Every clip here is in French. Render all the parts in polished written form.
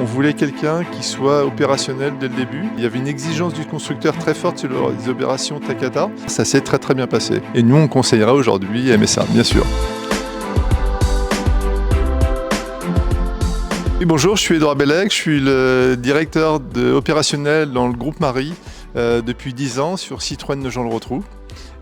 On voulait quelqu'un qui soit opérationnel dès le début. Il y avait une exigence du constructeur très forte sur les opérations Takata. Ça s'est très bien passé. Et nous, on conseillera aujourd'hui MSA, bien sûr. Oui, bonjour, je suis Édouard Bellec, je suis le directeur opérationnel dans le groupe Marie depuis 10 ans sur Citroën Nogent-le-Rotrou.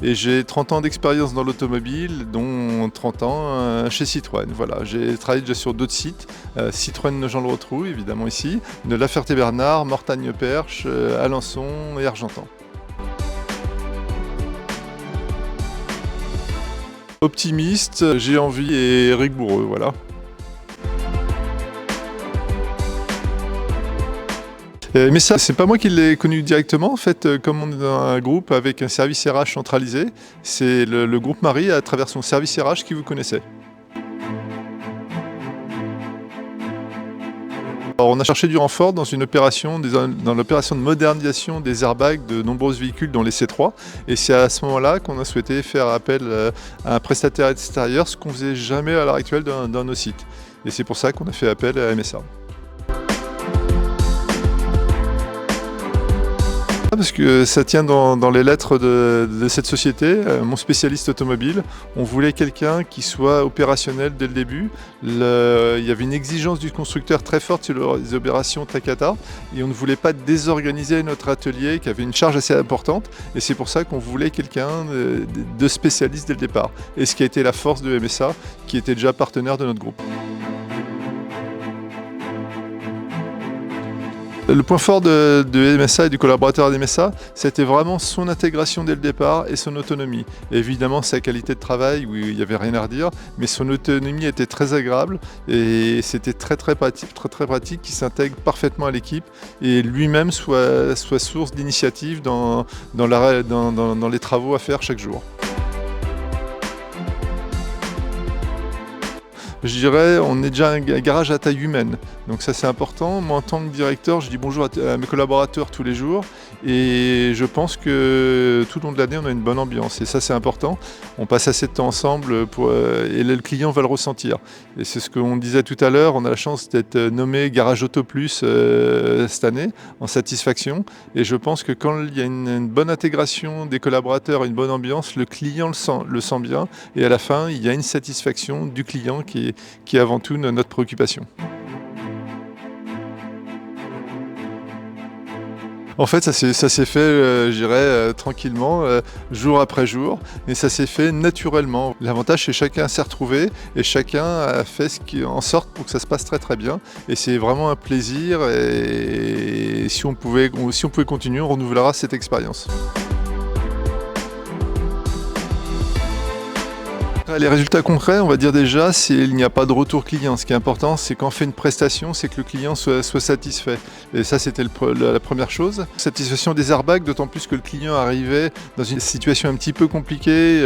Et j'ai 30 ans d'expérience dans l'automobile, dont 30 ans chez Citroën. Voilà, j'ai travaillé déjà sur d'autres sites, Citroën Nogent-le-Rotrou, évidemment ici, de La Ferté-Bernard, Mortagne-Perche, Alençon et Argentan. Optimiste, j'ai envie et rigoureux, voilà. Mais ça, c'est pas moi qui l'ai connu directement. En fait, comme on est dans un groupe avec un service RH centralisé, c'est le groupe Marie à travers son service RH qui vous connaissait. Alors, on a cherché du renfort dans une opération, dans l'opération de modernisation des airbags de nombreux véhicules, dont les C3. Et c'est à ce moment-là qu'on a souhaité faire appel à un prestataire extérieur, ce qu'on faisait jamais à l'heure actuelle dans nos sites. Et c'est pour ça qu'on a fait appel à MSA. Parce que ça tient dans les lettres de cette société, mon spécialiste automobile. On voulait quelqu'un qui soit opérationnel dès le début. Il y avait une exigence du constructeur très forte sur les opérations Takata et on ne voulait pas désorganiser notre atelier qui avait une charge assez importante. Et c'est pour ça qu'on voulait quelqu'un de spécialiste dès le départ. Et ce qui a été la force de MSA, qui était déjà partenaire de notre groupe. Le point fort de MSA et du collaborateur d'MSA, c'était vraiment son intégration dès le départ et son autonomie. Et évidemment, sa qualité de travail, où il n'y avait rien à redire, mais son autonomie était très agréable et c'était très pratique qu'il s'intègre parfaitement à l'équipe et lui-même soit source d'initiative dans les travaux à faire chaque jour. Je dirais, on est déjà un garage à taille humaine, donc ça c'est important. Moi en tant que directeur, je dis bonjour à mes collaborateurs tous les jours et je pense que tout au long de l'année on a une bonne ambiance et ça c'est important. On passe assez de temps ensemble et le client va le ressentir. Et c'est ce qu'on disait tout à l'heure, on a la chance d'être nommé Garage Auto Plus cette année en satisfaction et je pense que quand il y a une bonne intégration des collaborateurs, une bonne ambiance, le client le sent bien et à la fin il y a une satisfaction du client qui est avant tout notre préoccupation. En fait, ça s'est fait, je dirais, tranquillement, jour après jour, et ça s'est fait naturellement. L'avantage, c'est que chacun s'est retrouvé et chacun a fait en sorte pour que ça se passe très bien. Et c'est vraiment un plaisir. Et si on pouvait continuer, on renouvellera cette expérience. Les résultats concrets, on va dire déjà, il n'y a pas de retour client. Ce qui est important, c'est quand on fait une prestation, c'est que le client soit satisfait. Et ça, c'était la première chose. Satisfaction des airbags, d'autant plus que le client arrivait dans une situation un petit peu compliquée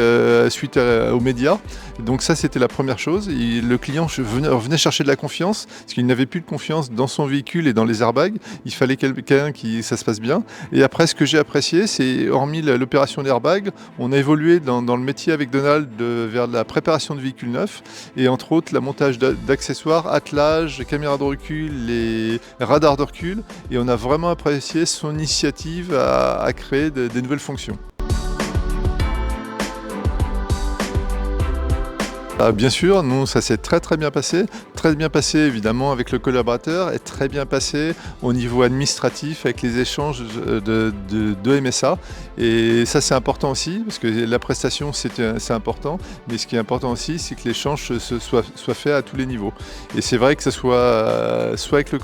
suite aux médias. Donc ça, c'était la première chose. Le client venait chercher de la confiance, parce qu'il n'avait plus de confiance dans son véhicule et dans les airbags. Il fallait quelqu'un ça se passe bien. Et après, ce que j'ai apprécié, c'est, hormis l'opération d'airbag, on a évolué dans le métier avec Donald vers la préparation de véhicules neufs et entre autres le montage d'accessoires, attelage, caméras de recul et radars de recul et on a vraiment apprécié son initiative à créer des nouvelles fonctions. Bien sûr, nous ça s'est très bien passé évidemment avec le collaborateur et très bien passé au niveau administratif avec les échanges de MSA et ça c'est important aussi parce que la prestation c'est important mais ce qui est important aussi c'est que l'échange soit fait à tous les niveaux et c'est vrai que ce soit avec le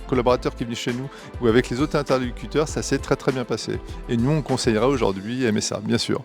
collaborateur qui est venu chez nous ou avec les autres interlocuteurs ça s'est très bien passé et nous on conseillera aujourd'hui MSA bien sûr.